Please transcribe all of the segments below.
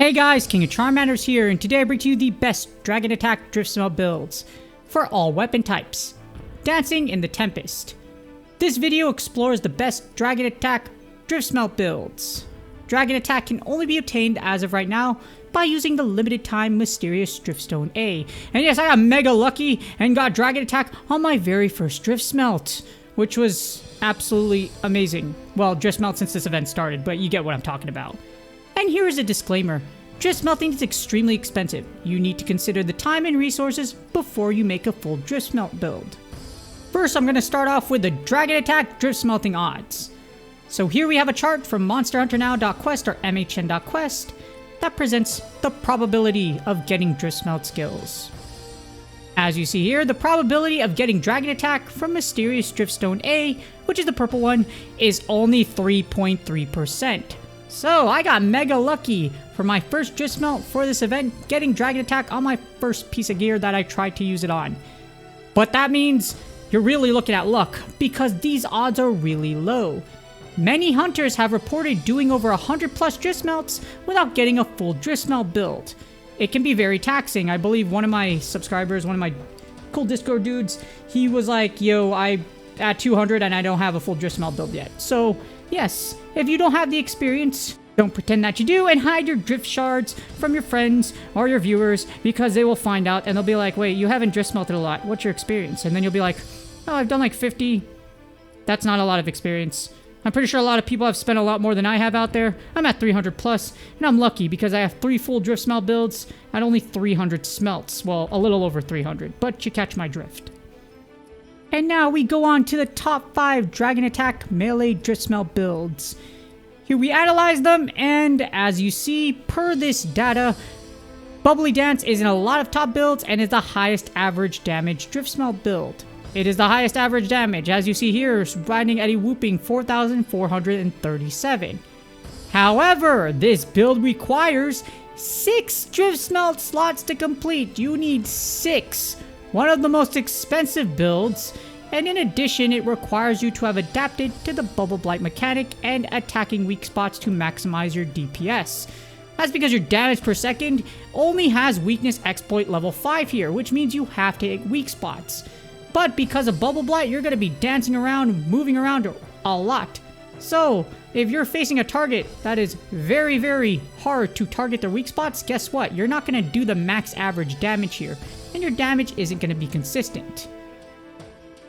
Hey guys, King of Charmanders here, and today I bring to you the best Dragon Attack Driftsmelt builds for all weapon types, dancing in the Tempest. This video explores the best Dragon Attack Driftsmelt builds. Dragon Attack can only be obtained as of right now by using the limited time Mysterious Driftstone A. And yes, I got mega lucky and got Dragon Attack on my very first Driftsmelt, which was absolutely amazing. Well, Driftsmelt since this event started, but you get what I'm talking about. And here is a disclaimer. Driftsmelting is extremely expensive. You need to consider the time and resources before you make a full Driftsmelt build. First, I'm going to start off with the Dragon Attack Driftsmelting odds. So here we have a chart from monsterhunternow.quest or mhn.quest that presents the probability of getting Driftsmelt skills. As you see here, the probability of getting Dragon Attack from Mysterious Driftstone A, which is the purple one, is only 3.3%. So I got mega lucky for my first Driftsmelt for this event, getting Dragon Attack on my first piece of gear that I tried to use it on. But that means you're really looking at luck, because these odds are really low. Many hunters have reported doing over 100 plus Driftsmelts without getting a full Driftsmelt build. It can be very taxing. I believe one of my subscribers, one of my cool Discord dudes, he was like, yo, I at 200 and I don't have a full Driftsmelt build yet. So yes, if you don't have the experience, don't pretend that you do and hide your drift shards from your friends or your viewers, because they will find out and they'll be like, wait, you haven't Driftsmelted a lot. What's your experience? And then you'll be like, oh, I've done like 50. That's not a lot of experience. I'm pretty sure a lot of people have spent a lot more than I have out there. I'm at 300 plus, and I'm lucky because I have 3 full Driftsmelt builds at only 300 smelts. Well, a little over 300, but you catch my drift. And now we go on to the top 5 Dragon Attack melee Driftsmelt builds. Here we analyze them, and as you see, per this data, Bubbly Dance is in a lot of top builds and is the highest average damage Driftsmelt build. It is the highest average damage, as you see here, riding at a whooping 4,437. However, this build requires 6 Driftsmelt slots to complete. You need 6. One of the most expensive builds, and in addition, it requires you to have adapted to the Bubble Blight mechanic and attacking weak spots to maximize your DPS. That's because your damage per second only has weakness exploit level 5 here, which means you have to hit weak spots. But because of Bubble Blight, you're going to be dancing around, moving around a lot. So, if you're facing a target that is very, very hard to target their weak spots, guess what? You're not going to do the max average damage here, and your damage isn't going to be consistent.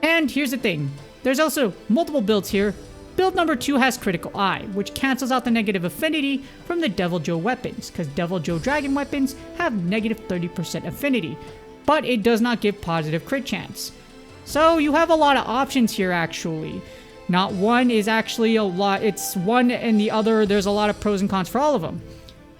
And here's the thing. There's also multiple builds here. Build number 2 has Critical Eye, which cancels out the negative affinity from the Deviljho weapons, because Deviljho dragon weapons have negative 30% affinity, but it does not give positive crit chance. So you have a lot of options here actually. Not one is actually a lot, it's one and the other, there's a lot of pros and cons for all of them.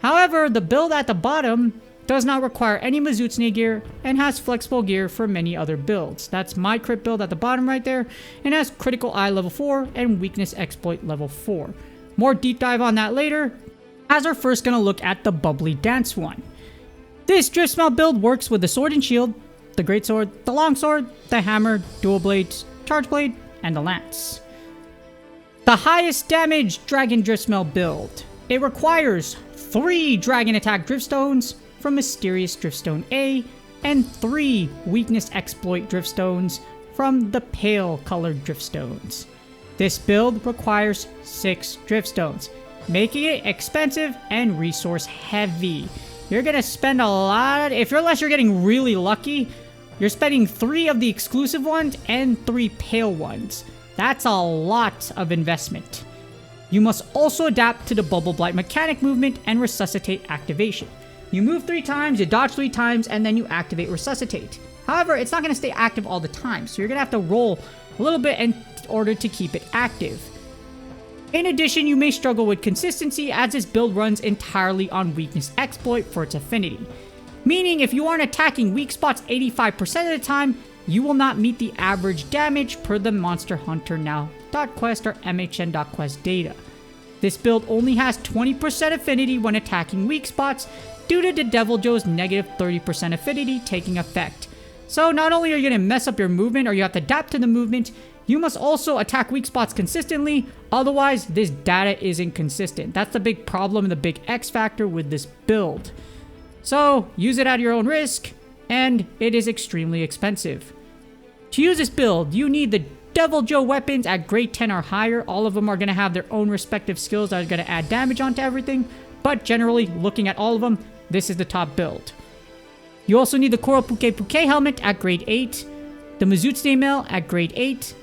However, the build at the bottom does not require any Mizutsune gear and has flexible gear for many other builds. That's my crit build at the bottom right there, and has Critical Eye level 4 and Weakness Exploit level 4. More deep dive on that later, as we're first going to look at the Bubbly Dance one. This Driftsmelt build works with the Sword and Shield, the Greatsword, the Longsword, the Hammer, Dual Blades, Charge Blade, and the Lance. The highest damage Dragon Driftsmelt build. It requires 3 Dragon Attack Driftstones from Mysterious Driftstone A and 3 Weakness Exploit Driftstones from the Pale Colored Driftstones. This build requires 6 Driftstones, making it expensive and resource heavy. You're gonna spend a lot, unless you're getting really lucky, you're spending 3 of the exclusive ones and 3 pale ones. That's a lot of investment. You must also adapt to the Bubble Blight mechanic movement and Resuscitate activation. You move 3 times, you dodge 3 times, and then you activate Resuscitate. However, it's not gonna stay active all the time, so you're gonna have to roll a little bit in order to keep it active. In addition, you may struggle with consistency as this build runs entirely on Weakness Exploit for its affinity. Meaning, if you aren't attacking weak spots 85% of the time, you will not meet the average damage per the monsterhunternow.quest or mhn.quest data. This build only has 20% affinity when attacking weak spots due to the Deviljho's negative 30% affinity taking effect. So not only are you going to mess up your movement or you have to adapt to the movement, You must also attack weak spots consistently, otherwise this data isn't consistent. That's the big problem and the big X factor with this build. So use it at your own risk, and it is extremely expensive. To use this build, you need the Deviljho weapons at grade 10 or higher. All of them are going to have their own respective skills that are going to add damage onto everything, but generally, looking at all of them, this is the top build. You also need the Puke helmet at grade 8, the Mysterious mail at grade 8,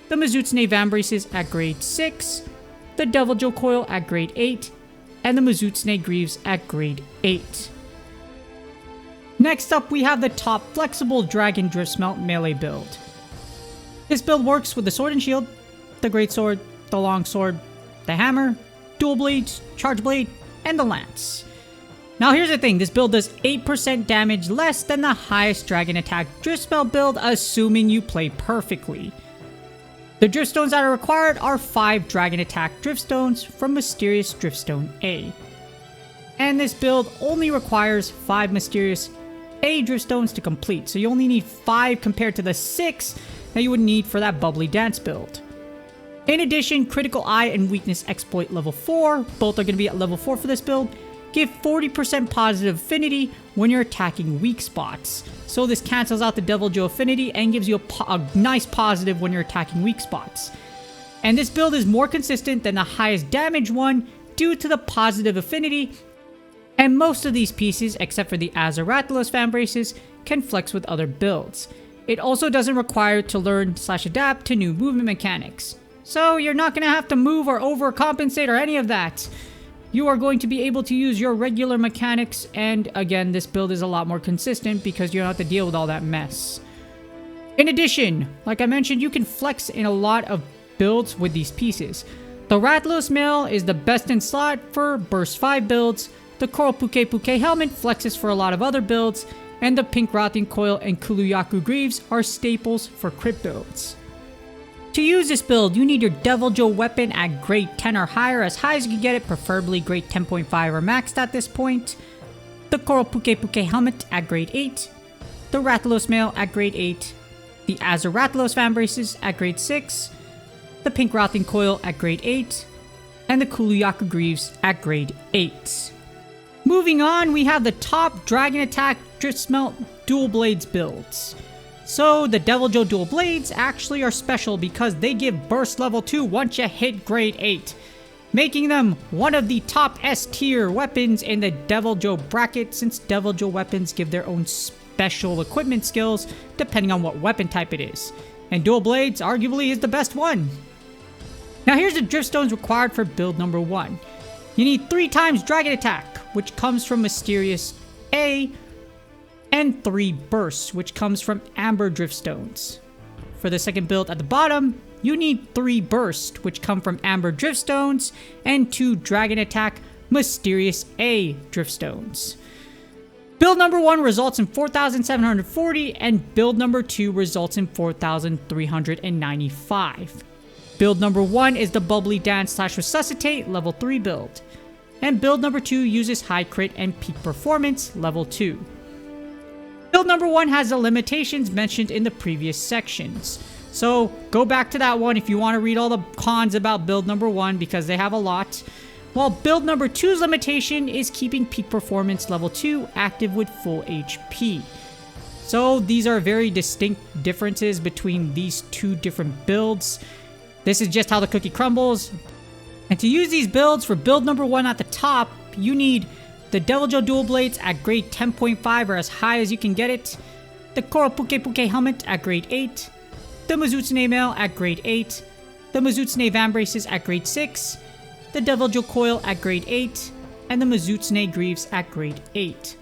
the Mysterious vambraces at grade 6, the Deviljho coil at grade 8, and the Mysterious greaves at grade 8. Next up, we have the top flexible Dragon Driftsmelt melee build. This build works with the sword and shield, the great sword, the long sword, the hammer, dual blades, charge blade, and the lance. Now here's the thing, this build does 8% damage less than the highest dragon attack Driftsmelt build, assuming you play perfectly. The Driftstones that are required are 5 dragon attack Driftstones from Mysterious Driftstone A. And this build only requires 5 Mysterious A Driftstones to complete, so you only need 5 compared to the 6 that you would need for that bubbly dance build. In addition, Critical Eye and Weakness Exploit level 4, both are going to be at level 4 for this build, give 40% positive affinity when you're attacking weak spots. So this cancels out the Deviljho affinity and gives you a nice positive when you're attacking weak spots. And this build is more consistent than the highest damage one due to the positive affinity, and most of these pieces, except for the Rathian fan braces, can flex with other builds. It also doesn't require to learn / adapt to new movement mechanics. So you're not going to have to move or overcompensate or any of that. You are going to be able to use your regular mechanics, and again, this build is a lot more consistent because you don't have to deal with all that mess. In addition, like I mentioned, you can flex in a lot of builds with these pieces. The Rathian mail is the best in slot for burst 5 builds, the Puke helmet flexes for a lot of other builds, and the pink Rathian coil and Kuluyaku greaves are staples for crit builds. To use this build, you need your Deviljho weapon at grade 10 or higher, as high as you can get it, preferably grade 10.5 or maxed at this point, the Puke helmet at grade 8, the Rathian mail at grade 8, the Rathian fan braces at grade 6, the pink Rathian coil at grade 8, and the Kuluyaku greaves at grade 8. Moving on, we have the top Dragon Attack Driftsmelt Dual Blades builds. So the Deviljho Dual Blades actually are special because they give burst level 2 once you hit grade 8, making them one of the top S tier weapons in the Deviljho bracket, since Deviljho weapons give their own special equipment skills depending on what weapon type it is, and Dual Blades arguably is the best one. Now here's the Driftstones required for build number 1. You need 3 times Dragon Attack, which comes from Mysterious A, and 3 bursts, which comes from Amber Driftstones. For the second build at the bottom, you need 3 bursts, which come from Amber Driftstones, and 2 Dragon Attack Mysterious A Driftstones. Build number 1 results in 4,740, and build number 2 results in 4,395. Build number 1 is the Bubbly Dance / Resuscitate level 3 build, and build number 2 uses High Crit and Peak Performance level 2. Build number 1 has the limitations mentioned in the previous sections, so go back to that one if you want to read all the cons about build number 1, because they have a lot. While build number 2's limitation is keeping Peak Performance level 2 active with full HP. So these are very distinct differences between these 2 different builds. This is just how the cookie crumbles. And to use these builds for build number 1 at the top, you need the Deviljho Dual Blades at grade 10.5 or as high as you can get it, the Puke helmet at grade 8, the Mysterious mail at grade 8, the Mysterious vambraces at grade 6, the Deviljho coil at grade 8, and the Mysterious greaves at grade 8.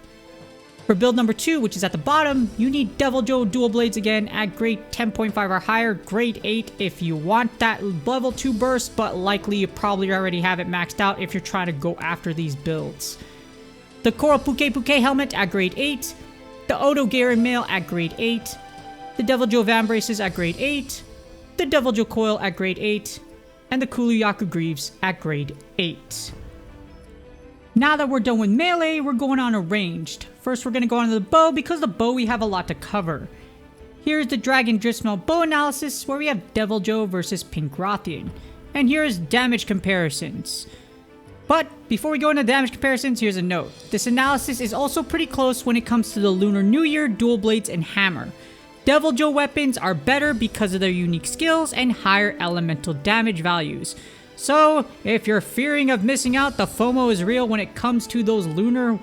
For build number 2, which is at the bottom, you need Deviljho Dual Blades again at grade 10.5 or higher, grade 8 if you want that level 2 burst, but likely you probably already have it maxed out if you're trying to go after these builds. The Puke helmet at grade 8, the Odo Garen mail at grade 8, the Deviljho vambraces at grade 8, the Deviljho coil at grade 8, and the Kuluyaku greaves at grade 8. Now that we're done with melee, we're going on to ranged. First, we're going to go on to the bow, because the bow we have a lot to cover. Here's the Dragon Driftsmelt bow analysis where we have Deviljho versus Pink Rathian. And here's damage comparisons. But before we go into damage comparisons, here's a note. This analysis is also pretty close when it comes to the Lunar New Year, Dual Blades, and Hammer. Deviljho weapons are better because of their unique skills and higher elemental damage values. So, if you're fearing of missing out, the FOMO is real when it comes to those lunar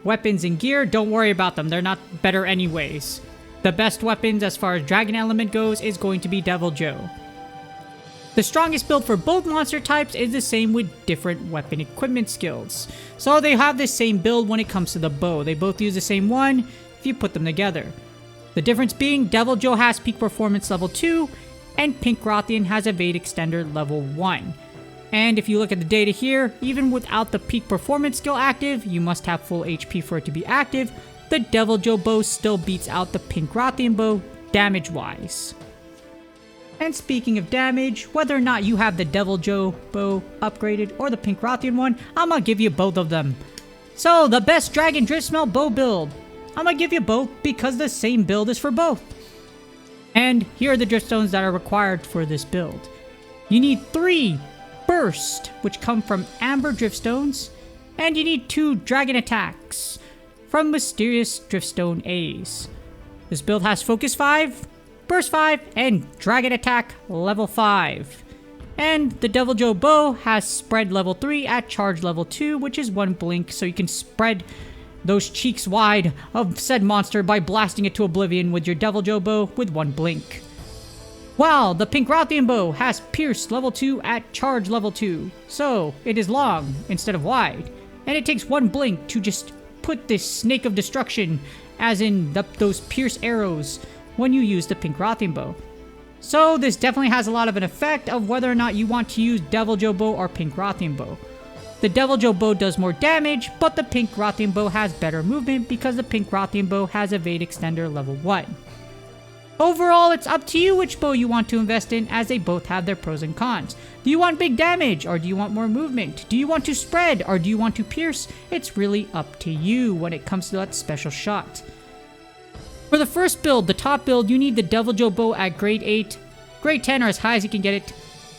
weapons and gear. Don't worry about them, they're not better anyways. The best weapons as far as dragon element goes is going to be Deviljho. The strongest build for both monster types is the same with different weapon equipment skills. So they have the same build when it comes to the bow. They both use the same one if you put them together. The difference being Deviljho has peak performance level 2 and Pink Rathian has evade extender level 1. And if you look at the data here, even without the peak performance skill active, you must have full HP for it to be active, the Deviljho bow still beats out the Pink Rathian bow damage-wise. And speaking of damage, whether or not you have the Deviljho bow upgraded or the Pink Rathian one, I'm gonna give you both of them. So, the best Dragon Driftsmelt bow build. I'm gonna give you both because the same build is for both. And here are the driftstones that are required for this build. You need 3 burst, which come from amber driftstones, and you need 2 dragon attacks from Mysterious Driftstone A's. This build has focus 5, burst 5, and dragon attack level 5. And the Deviljho bow has spread level 3 at charge level 2, which is 1 blink, so you can spread those cheeks wide of said monster by blasting it to oblivion with your Deviljho bow with 1 blink. While the Pink Rathian bow has pierce level 2 at charge level 2, so it is long instead of wide, and it takes 1 blink to just put this snake of destruction, as in those pierce arrows, when you use the Pink Rathian bow. So this definitely has a lot of an effect of whether or not you want to use Deviljho bow or Pink Rathian bow. The Deviljho bow does more damage, but the Pink Rathian bow has better movement because the Pink Rathian bow has evade extender level 1. Overall, it's up to you which bow you want to invest in, as they both have their pros and cons. Do you want big damage, or do you want more movement? Do you want to spread, or do you want to pierce? It's really up to you when it comes to that special shot. For the first build, the top build, you need the Deviljho bow at grade 8, grade 10 or as high as you can get it,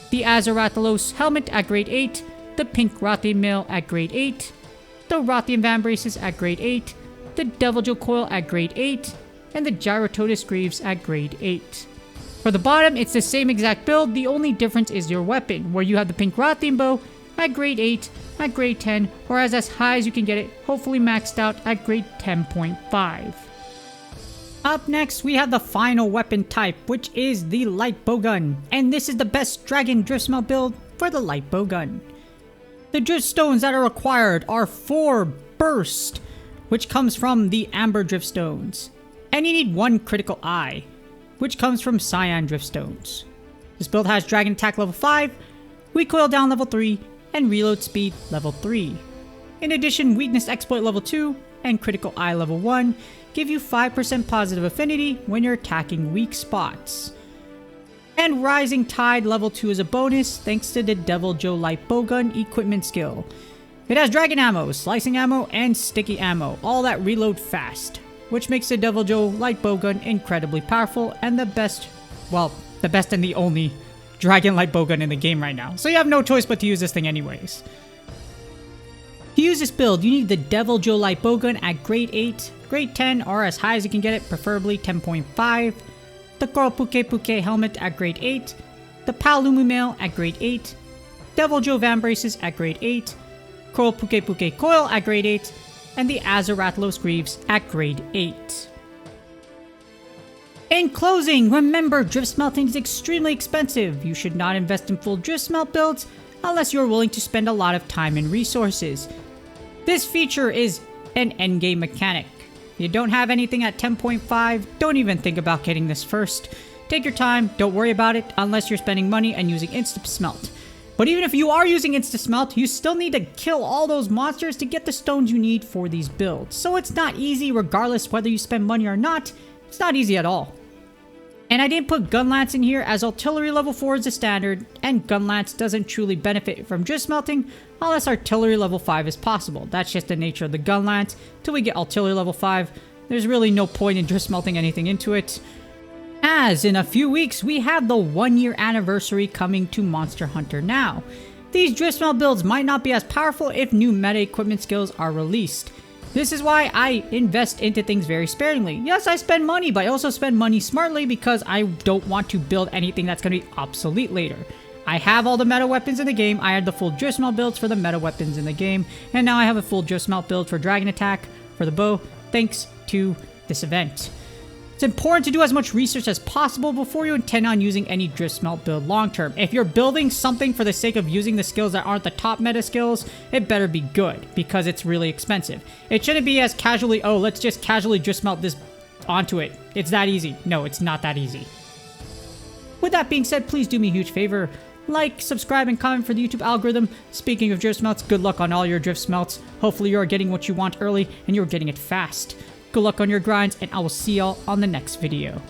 the Azarathalos helmet at grade 8, the Pink Rathian mail at grade 8, the Rathian van braces at grade 8, the Deviljho coil at grade 8, and the Gyrototus greaves at grade 8. For the bottom, it's the same exact build, the only difference is your weapon, where you have the Pink Rathian bow at grade 8, at grade 10, or as high as you can get it, hopefully maxed out at grade 10.5. Up next, we have the final weapon type, which is the light bowgun, and this is the best Dragon Driftsmelt build for the light bowgun. The driftstones that are required are 4 burst, which comes from the amber driftstones. And you need 1 critical eye, which comes from cyan driftstones. This build has dragon attack level 5, recoil down level 3, and reload speed level 3. In addition, weakness exploit level 2 and critical eye level 1 give you 5% positive affinity when you're attacking weak spots. And rising tide level 2 is a bonus thanks to the Deviljho light bowgun equipment skill. It has dragon ammo, slicing ammo, and sticky ammo, all that reload fast, which makes the Deviljho light bowgun incredibly powerful and the best and the only dragon light bowgun in the game right now. So you have no choice but to use this thing anyways. To use this build, you need the Deviljho light bowgun at grade 8, grade 10 or as high as you can get it, preferably 10.5, the Coral Puke helmet at grade 8, the Palumu mail at grade 8, Deviljho van braces at grade 8, Coral Puke coil at grade 8, and the Azarathalos greaves at grade 8. In closing, remember Driftsmelting is extremely expensive. You should not invest in full Driftsmelt builds unless you're willing to spend a lot of time and resources. This feature is an endgame mechanic. If you don't have anything at 10.5, don't even think about getting this first. Take your time, don't worry about it unless you're spending money and using Instasmelt. But even if you are using Instasmelt, you still need to kill all those monsters to get the stones you need for these builds. So it's not easy regardless whether you spend money or not. It's not easy at all. And I didn't put Gunlance in here as artillery level 4 is the standard, and Gunlance doesn't truly benefit from Driftsmelting unless artillery level 5 is possible. That's just the nature of the Gunlance. Till we get artillery level 5, there's really no point in Driftsmelting anything into it. as in a few weeks we have the 1-year anniversary coming to Monster Hunter now. These Driftsmelt builds might not be as powerful if new meta equipment skills are released. This is why I invest into things very sparingly. Yes, I spend money, but I also spend money smartly because I don't want to build anything that's going to be obsolete later. I have all the meta weapons in the game. I had the full Driftsmelt builds for the meta weapons in the game, and now I have a full Driftsmelt build for Dragon Attack for the bow, thanks to this event. It's important to do as much research as possible before you intend on using any Driftsmelt build long term. If you're building something for the sake of using the skills that aren't the top meta skills, it better be good because it's really expensive. It shouldn't be as casually, oh, let's just casually Driftsmelt this onto it. It's that easy. No, it's not that easy. With that being said, please do me a huge favor. Like, subscribe, and comment for the YouTube algorithm. Speaking of Driftsmelts, good luck on all your Driftsmelts. Hopefully you are getting what you want early and you're getting it fast. Good luck on your grinds, and I will see y'all on the next video.